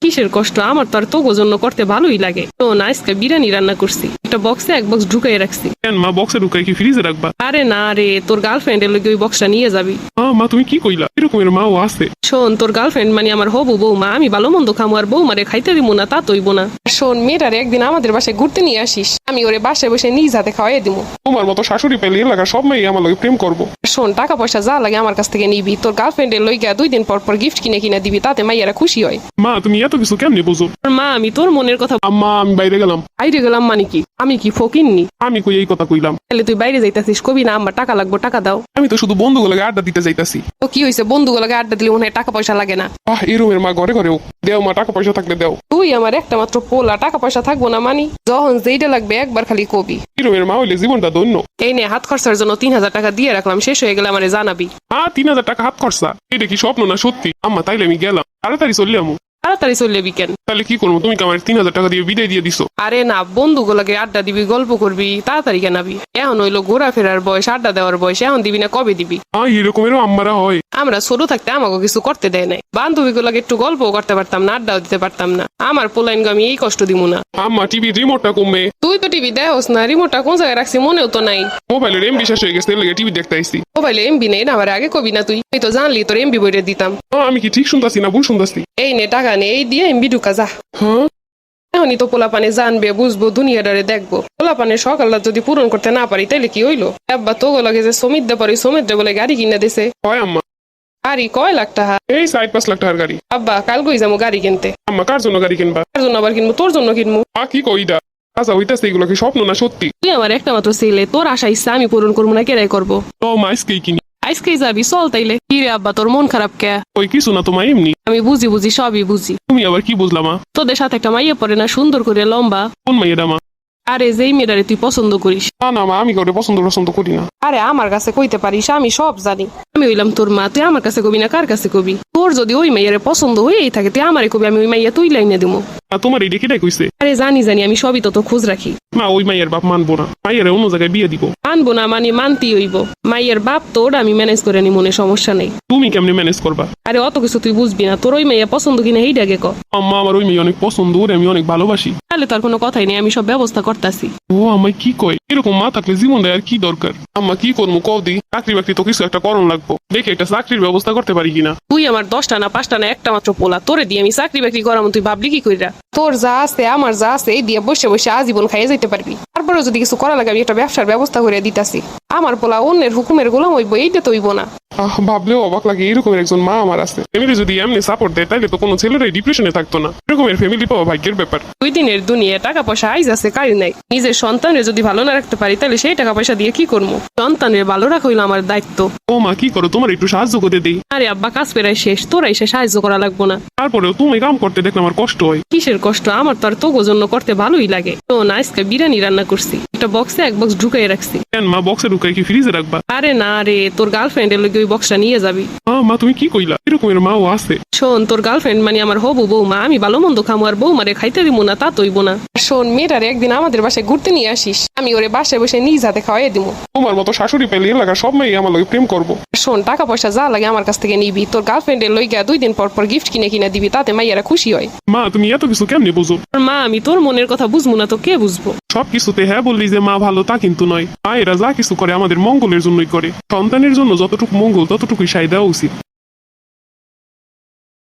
কিসের কষ্ট? আমার তো আর তোগো জন্য করতে ভালোই লাগে। তো না, আজকে বিরিয়ানি রান্না করছি, একটা বক্সে এক বক্স ঢুকাই রাখছি। কেন মা, বক্সে ঢুকাই কি ফ্রিজে রাখবা? আরে না রে, তোর গার্লফ্রেন্ডের লগে ওই বক্সটা নিয়ে যাবি। মা তুমি কি কইলা? এরকমের মাও আছে? শোন, তোর গার্লফ্রেন্ড মানে আমার হবু বৌমা, আমি ভালো মন্দ খামো আর বৌমারে খাইতে দিব না তা তৈব না। শোন, মেয়েটারে একদিন আমাদের বাসায় ঘুরতে নিয়ে আসিস, আমি ওরে বাসায় বসে নিজ হাতে খাওয়াই দিব। তোমার মতো শাশুড়ি পেলে এলাকার সব মেয়ে আমার লগে প্রেম করবো। শোন, টাকা পয়সা যা লাগে আমার কাছ থেকে নিবি, তোর গার্লফ্রেন্ডের লইগা 2 দিন পর পর গিফট কিনে কিনে দিবি, তাতে মাইয়ারা খুশি হয়। মা তুমি এত কিছু কেমনে বুঝো? আর মা, আমি তোর মনের কথা আম্মা আমি বাইরে গেলাম। বাইরে গেলাম মানে কি? আমি কি ফকিন্নি? আমি কই এই কথা কইলাম? তাহলে তুই বাইরে যাইতাছিস, কবি না আমার টাকা লাগবো, টাকা দাও। আমি তো শুধু বন্ধুগুলোকে আড্ডা দিতে যাইতাছি। তো কি হয়েছে, বন্ধুগুলোকে আড্ডা দিলে মনে হয় টাকা পয়সা লাগে না? এরমের মা ঘরে ঘরেও দেও, মা টাকা পয়সা থাকলে দেও। তুই আমার একটা মাত্র পোলা, টাকা পয়সা থাকবো না মানি? যখন যেইটা লাগবে একবার খালি কবি। এরমের মা হইলে জীবনটা ধন্য। এই নে, হাত খরচার জন্য 3000 টাকা দিয়ে রাখলাম, শেষ হয়ে গেলে আমারে জানাবি। 3000 টাকা হাত খরচা? এটা কি স্বপ্ন না সত্যি? আম্মা তাইলে আমি গেলাম, তাড়াতাড়ি চললে আমু। তাড়াতাড়ি চললে বিকেন। তাহলে কি করবো? তুমি কি আমার 3000 টাকা দিয়ে বিদায় দিয়ে দিছো? আরে না, বন্ধুগুলোকে আড্ডা দিবি, গল্প করবি, তাড়াতাড়ি কেনাবি। এখন হইলো ঘোরাফেরার বয়স, আড্ডা দেওয়ার বয়স, এখন দিবি না কবে দিবি? এরকমেরও আম্মারা হয়? আমরা ছোট থাকতে আমাকে কিছু করতে দেয় নাই, বান্ধবীগুলোকে একটু গল্পও করতে পারতাম না, আড্ডাও দিতে পারতাম না। আমার পোলাইনকে আমি এই কষ্ট দিব না। আম্মা টিভি রিমোটটা কমে। তুই তো টিভি দেওস না, রিমোটটা কোন জায়গায় রাখছি মনেও তো নাই। মোবাইলের এমবি শেষ হয়ে গেছে, লেগে টিভি দেখতে আইছি। মোবাইলে এমবি নেই না, আবার আগে কবি না তুই তো জানলি তোর এমবি বইরে দিতাম। আমি কি ঠিক শুনতাছি না ভুল শুনতাছি? এই নে টাকা নে, এই দিয়ে এমবি ঢুকা যা। হ্যাঁ এখনই তো পোলাপানে জানবে, বুঝবো, দুনিয়াটারে দেখবো। পোলাপানের সকালটা যদি পূরণ করতে না পারি তাইলে কি হইলো? আব্বা তো লাগে যে সমিত দে পারি, সমিত দে বলে গাড়ি কিনে দিছে। হয় আম্মা। গাড়ি কয় লাখ টাকা? এই 4-5 লাখ টাকার গাড়ি। আব্বা কাল গই যাবো গাড়ি কিনতে। আম্মা কার জন্য গাড়ি কিনবা? তার জন্য আবার কিনবো, তোর জন্য কিনবো। কি কইডা? আচ্ছা হইতাছে, এগুলো কি স্বপ্ন না সত্যি? তুই আমার একটা মাত্র ছেলে, তোর আশা ইচ্ছা আমি পূরণ করবো না, কেরাই করবো? তো মাইসকেই কিনি। আজকেই যাবি, চল তাইলে। কি রে আব্বা, তোর মন খারাপ কে? ওই কিছু না, তোমার এমনি। আমি বুঝি বুঝি, সবই বুঝি। তুমি আবার কি বুঝলামা? তোদের সাথে একটা মাইয়া পড়ে না, সুন্দর করে লম্বা? কোন মাইয়াডা মা? আরে যেই মেয়েটারে তুই পছন্দ করিস। না মা, আমি কাউরে পছন্দ করি না। আরে আমার কাছে কইতে পারিস, আমি সব জানি। আমি হইলাম তোর মা, তুই আমার কাছে কবি না কার কাছে কবি? তোর যদি ওই মাইয়ারে পছন্দ হয়েই থাকে তুই আমারে কবি, আমি ওই মাইয়া তুই লাইনে দিব। তোমার এই ডেকে কইছে? আরে জানি আমি সবই তো খোঁজ রাখি। মা ওই মাইয়ের বাপ মানবো না, মাইয়ের অন্য জায়গায় বিয়ে দিব। মানবো না মানে মানতেই হইব। মাইয়ের বাপ তোর, আমি ম্যানেজ করে নি, মনে সমস্যা নেই। তুমি কেমনে ম্যানেজ করবা? আরে অত কিছু তুই বুঝবি না, তোর ওই মাইয়া পছন্দ কিনা এইটা আগে ক। আম্মা আমার ওই মেয়ে অনেক পছন্দ, ওরে আমি অনেক ভালোবাসি। তাহলে তার কোনো কথাই নেই, আমি সব ব্যবস্থা করতেছি। ও আমায় কি কয়? এরকম মা থাকলে জীবনটা আর কি দরকার? আম্মা কি করবো কও দি? চাকরি বাকরি তো কিছু একটা করণ লাগবো, দেখে একটা চাকরির ব্যবস্থা করতে পারি কিনা। তুই আমার 10টা না 5টা না একটা মাত্র পোলা, তোরে দিয়ে আমি চাকরি বাকরি করাম, তুই ভাবলি কি কইরা? তোর যা আছে আমার যা আছে এই দিয়ে বসে বসে আজীবন খাইয়ে যেতে পারবি। তারপরে যদি কিছু করা লাগে আমি একটা ব্যবসার ব্যবস্থা করে দিতাছি। আমার পোলা অন্যের হুকুমের গোলাম হইব, এইটা তো হইব না। ভাবলেও অবাক লাগে, এরকমের একজন মা আমার আছে। ফ্যামিলি যদি এমনি সাপোর্ট দেয় তাহলে তো কোনো ছেলেরাই ডিপ্রেশনে থাকতো না। এরকমের ফ্যামিলি পাওয়া ভাগ্যের ব্যাপার। 2 দিনের দুনিয়া, টাকা পয়সা আইজ আছে কাজ নাই। নিজের সন্তানের যদি ভালো না রাখতে পারি তাহলে সেই টাকা পয়সা দিয়ে কি করবো? সন্তানের ভালো রাখা হইলো আমার দায়িত্ব। ও মা কি করো, তোমার একটু সাহায্য করে দেই। আরে আব্বা কাজ পেরাই শেষ, তোরা এসে সাহায্য করা লাগবো না। তারপরেও তুমি কাম করতে দেখলে আমার কষ্ট হয়। কিসের কষ্ট? আমার তো আর তোগো জন্য করতে ভালোই লাগে। তো না, আজকে বিরিয়ানি রান্না করছি, একটা বক্সে এক বক্স ঢুকাই রাখছি। কেন মা, বক্সে ঢুকাই কি ফ্রিজে রাখবা? আরে না রে, তোর গার্লফ্রেন্ডের লগে ওই বক্সটা নিয়ে যাবি। মা তুমি কি কইলা? এরকমের মাও আছে? শোন, তোর গার্লফ্রেন্ড মানে আমার হবু বৌমা, আমি ভালো মন্দ খামো আর বৌমারে খাইতে দিব না তা তৈব না। শোন, মেয়েটারে একদিন আমাদের বাসায় ঘুরতে নিয়ে আসিস, আমি ওরে বাসায় বসে নিজ হাতে খাওয়াই দিব। তোমার মতো শাশুড়ি পেলে এলাকার সব মেয়ে আমার লগে প্রেম করবো। শোন, টাকা পয়সা যা লাগে আমার কাছ থেকে নিবি, তোর গার্লফ্রেন্ডের লইগা 2 দিন পর পর গিফট কিনে কিনে দিবি, তাতে মাইয়ারা খুশি হয়। মা তুমি এত কিছু কেমনে বুঝো? আর মা, আমি তোর মনের কথা বুঝবো না তো কে বুঝবো? সবকিছুতে হ্যাঁ বললি যে মা ভালো তা কিন্তু নয়। মায়েরা যা কিছু করে আমাদের মঙ্গলের জন্যই করে। সন্তানের জন্য যতটুকু মঙ্গল ততটুকুই সাই দেওয়া উচিত।